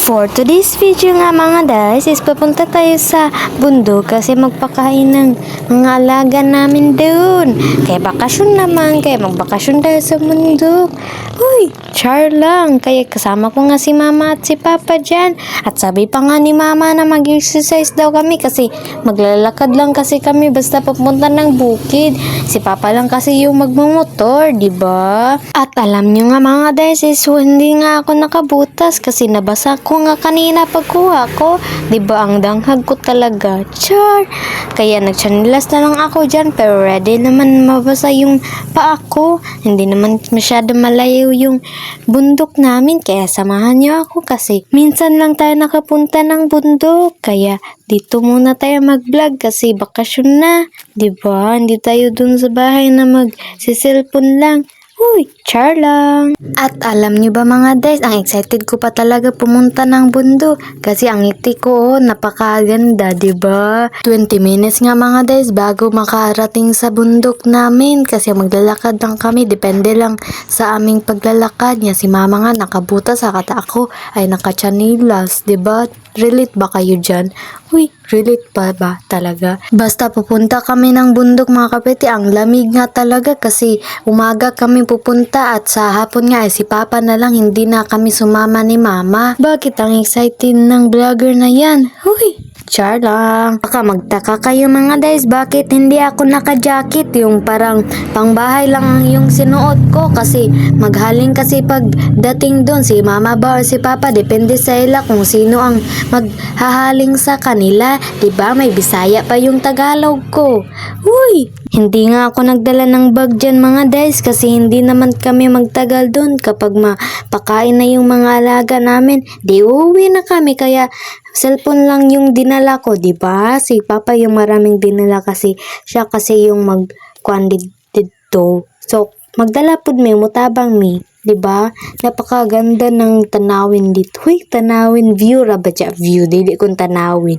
For today's video nga mga guys is papunta tayo sa bundok kasi magpakain ng mga alaga namin doon. Kaya bakasyon naman, kaya magbakasyon tayo sa bundok. Uy, char lang. Kaya kasama ko nga si mama at si papa dyan. At sabi pa nga ni mama na mag-exercise daw kami kasi maglalakad lang kasi kami basta papunta ng bukid. Si papa lang kasi yung magmumotor, diba? At alam nyo nga mga guys is hindi nga ako nakabutas kasi nabasa ko nga kanina pagkuha ko. Diba ang danghag ko talaga? Char! Kaya nagchanilas na lang ako dyan pero ready naman mabasa yung paa ko. Hindi naman masyado malayo yung bundok namin kaya samahan nyo ako kasi minsan lang tayo nakapunta ng bundok. Kaya dito muna tayo mag-vlog kasi bakasyon na. Diba? Hindi tayo dun sa bahay na mag-cellphone lang. Uy, char lang. At alam nyo ba mga guys, ang excited ko pa talaga pumunta ng bundok kasi ang ngiti ko napakaganda, diba? 20 minutes nga mga guys bago makarating sa bundok namin kasi maglalakad lang kami, depende lang sa aming paglalakad niya. Si mama nga nakabutas sakata ako ay nakachanilas, diba? Relate ba kayo dyan? Uy, relate pa ba talaga? Basta pupunta kami ng bundok mga kapete, ang lamig nga talaga kasi umaga kami pupunta at sa hapon nga ay si papa na lang, hindi na kami sumama ni mama. Bakit ang excited ng vlogger na yan? Uy, char lang. Baka magtaka kayo mga guys, bakit hindi ako naka-jacket? Yung parang pangbahay lang yung sinuot ko kasi maghaling kasi pag dating doon si mama ba or si papa, depende sa ila kung sino ang maghahaling sa kanila. Diba may Bisaya pa yung Tagalog ko. Uy! Hindi nga ako nagdala ng bag dyan mga guys kasi hindi naman kami magtagal doon kapag mapakain na yung mga alaga namin. Di uuwi na kami kaya cellphone lang yung dinala ko, diba? Si papa yung maraming dinala kasi siya kasi yung mag-quandid dito. So, magdala po may mutabang mi. Diba? Napakaganda ng tanawin dito. Uy, tanawin view ra ba dya? View, dili kong tanawin.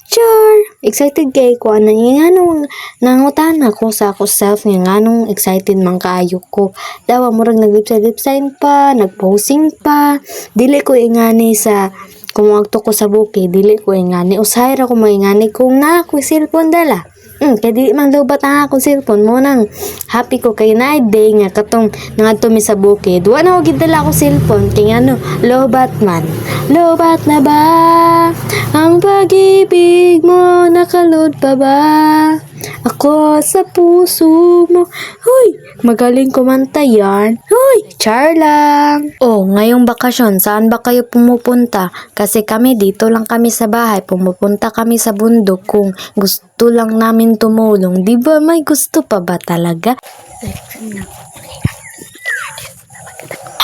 Char! Excited kay ko. Ano nga nung nangutan ako sa ako self nga nung excited man kaayo ko. Dawa murag nag-lip sign pa, nag-posing pa. Dili ko ingani sa kumuagto ko sa buki. Dili ko ingani. Usahay ra ko maingani kung na ako cellphone dala. Kaya di man daw ba't ang akong cellphone mo nang happy ko kay na day nga katong nangadto mi sa bukid. Wa na ko gidala ko cellphone kay ano, lobat man. Lobat na ba ang pag-ibig mo, nakalod pa ba ako sa puso mo? Huy, magaling kumanta yan. Huy, char lang. Oh, ngayong bakasyon, saan ba kayo pumupunta? Kasi kami dito lang kami sa bahay, pumupunta kami sa bundok kung gusto lang namin tumulong. Di ba may gusto pa ba talaga?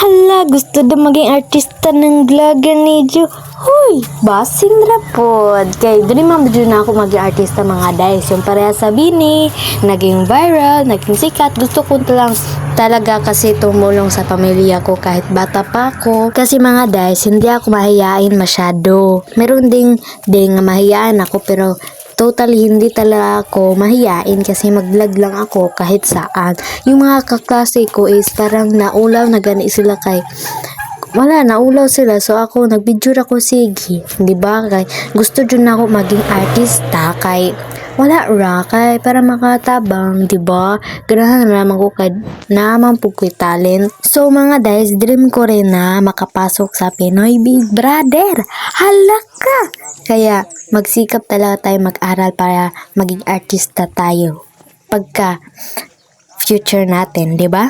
Hala, gusto na maging artista ng vlogger ni Jo. Huy, basin rapod. Kay doon naman na ako maging artista mga guys. Yung pareha sa Bini, naging viral, naging sikat. Gusto ko lang talaga kasi tumulong sa pamilya ko kahit bata pa ako. Kasi mga guys, hindi ako mahiyain masyado. Meron ding mahiyain ako pero totally hindi talaga ako mahiyain kasi mag-vlog lang ako kahit saan. Yung mga kaklase ko is parang naulaw na gani sila kay wala, naulaw sila. So ako, nag-video ako sige. Diba? Kay gusto dyan ako maging artista kay wala ra kay para makatabang, diba? Ganahan naman ko kay naman po ko'y talent. So mga guys, dream ko rin na makapasok sa Pinoy Big Brother. Hala ka! Kaya magsikap talaga tayo mag-aral para maging artista tayo pagka future natin, diba?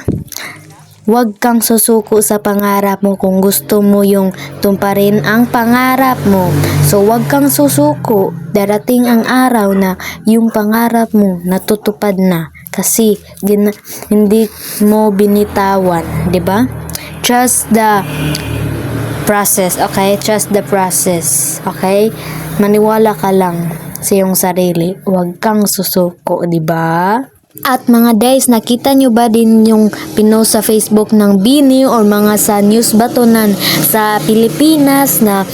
Huwag kang susuko sa pangarap mo kung gusto mo yung tumparin ang pangarap mo. So huwag kang susuko. Darating ang araw na yung pangarap mo natutupad na kasi hindi mo binitawan, 'di ba? Trust the process, okay? Trust the process, okay? Maniwala ka lang sa iyong sarili. Huwag kang susuko, 'di ba? At mga guys, nakita nyo ba din yung pinost sa Facebook ng Bini or mga sa news ba to nan sa Pilipinas na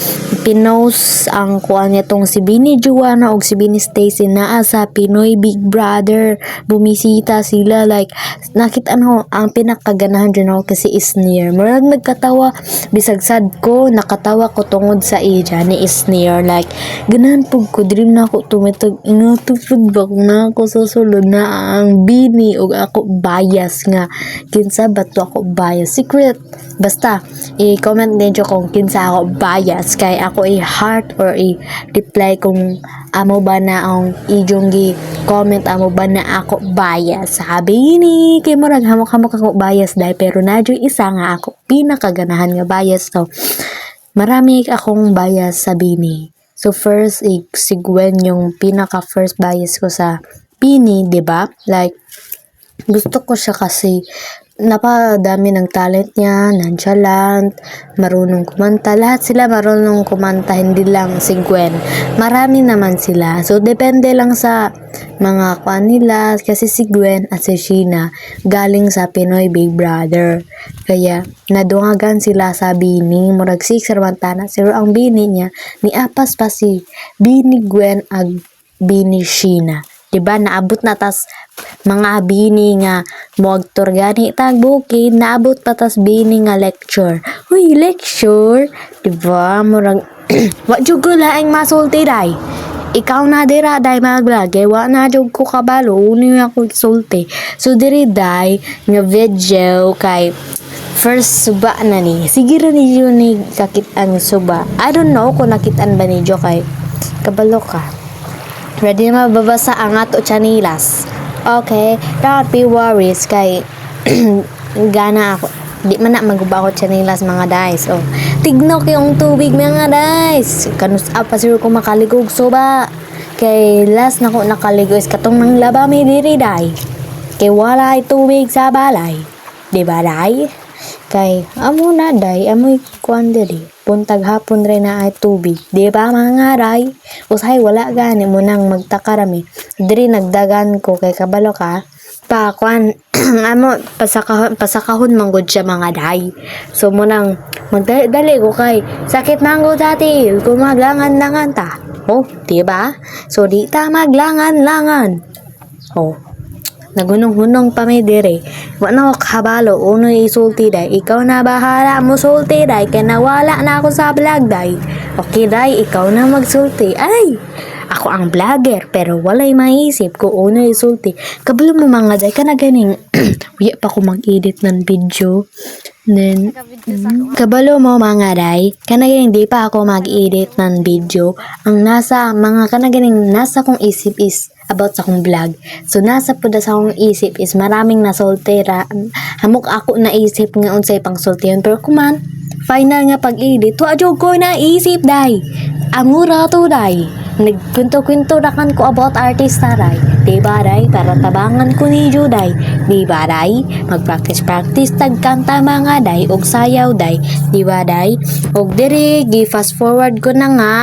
pinost ang kuan nitong si Bini Juana o si Bini Stacy naa sa Pinoy Big Brother. Bumisita sila like nakita no ang pinakaganahan dyan ako kasi Isneer. Murag nagkatawa bisag sad ko nakatawa ko tungod sa ija ni Isneer like ganahan pug ko dream na ako tumitag ingatupod ba kung na ako susulod na ang Bini o ako bias nga kinsa ba to ako bias secret basta i-comment din kung kinsa ako bias kay ako i-heart or i-reply kung amo ba na ang ijong comment amo ba na ako bias sabi ni kay murag hamok-hamok ako bias dai pero nadyo isa nga ako pinakaganahan nga bias to marami akong bias sa Bini so first si Gwen yung pinaka first bias ko sa Bini, 'di ba? Like gusto ko siya kasi napadami ng talent niya, nonchalant, marunong kumanta. Lahat sila marunong kumanta, hindi lang si Gwen. Marami naman sila. So, depende lang sa mga kwan nila. Kasi si Gwen at si Sheena galing sa Pinoy Big Brother. Kaya, nadungagan sila sa Bini. Murag 6 Sarmantana. Pero ang Bini niya, niapas pa si Bini Gwen ag Bini Sheena. Diba, naabot na tas mga Bini nga moagtor gani tag bukid, naabot pa tas Bini nga lecture. Uy, lecture? Diba, murag, wa jud ko laing masulti day. Ikaw na dira day maglagay, wa na jud ko kabalo, uni ako sulti. So, diri day, nga video kay first suba na ni. Sige rin ni kakitaan suba. I don't know kung nakitaan ba ni Jo kay kabalo ka. Ready na mababasa ang ato chanilas. Okay, don't be worries kay gana ako. Di man na maguba ko chanilas mga guys. Oh, tignok yung tubig mga guys. Kanus pa sir ko makaligog suba. Kay last na ko nakaligo is katong nang laba mi diri day. Kay wala tubig sa balay. Di ba day? Kay amo na day, amoy kuan diri. Puntag hapon rin na ay tubig. Di ba mga ray? Usay wala gani mo nang magtakarami. Diri nagdagan ko kay kabalo ka. Pa kuan amo pasakahon manggod siya mga day. So mo nang magdali ko kay sakit mango dati. Kumaglangan-langan ta. Oh, di ba? So di ta maglangan-langan. Oh. Nagunong-hunong pa may dire. Wa na ako kabalo, unoy isulti day. Ikaw na bahala mo sulti day. Kaya nawala na ako sa vlog day. Okay day, ikaw na magsulti. Ay! Ako ang vlogger, pero walay maisip ko unoy isulti. Kabalo mo mga day, ka na ganing. Uya pa ko mag-edit ng video. Then, kabalo mo mga day, kanaganing di pa ako mag-edit ng video. Ang nasa, mga kanaganing nasa kong isip is about sa akong vlog. So, nasa po sa akong isip is maraming nasoltera. Hamok ako naisip nga unsay pang sultihan. Pero kuman, final nga pag-edit, tuwa ko naisip day. Amura to day. Nagkwento-kwento rakan ko about artista day. Diba day? Para tabangan ko ni Juday. Diba day? Mag-practice tagkanta mga day. Og sayaw day. Diba day? Og diri, gi-fast forward ko na nga.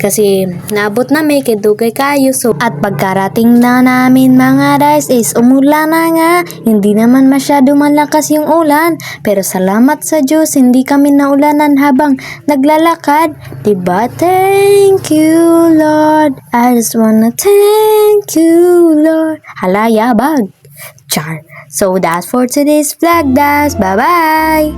Kasi naabot na may kidugay kayo. So, at pagkarating na namin mga guys is umulan na nga. Hindi naman masyado malakas yung ulan. Pero salamat sa Diyos, hindi kami naulanan habang naglalakad. Diba? Thank you, Lord. I just wanna thank you, Lord. Halaya bag. Char. So, that's for today's vlog, guys. Bye-bye.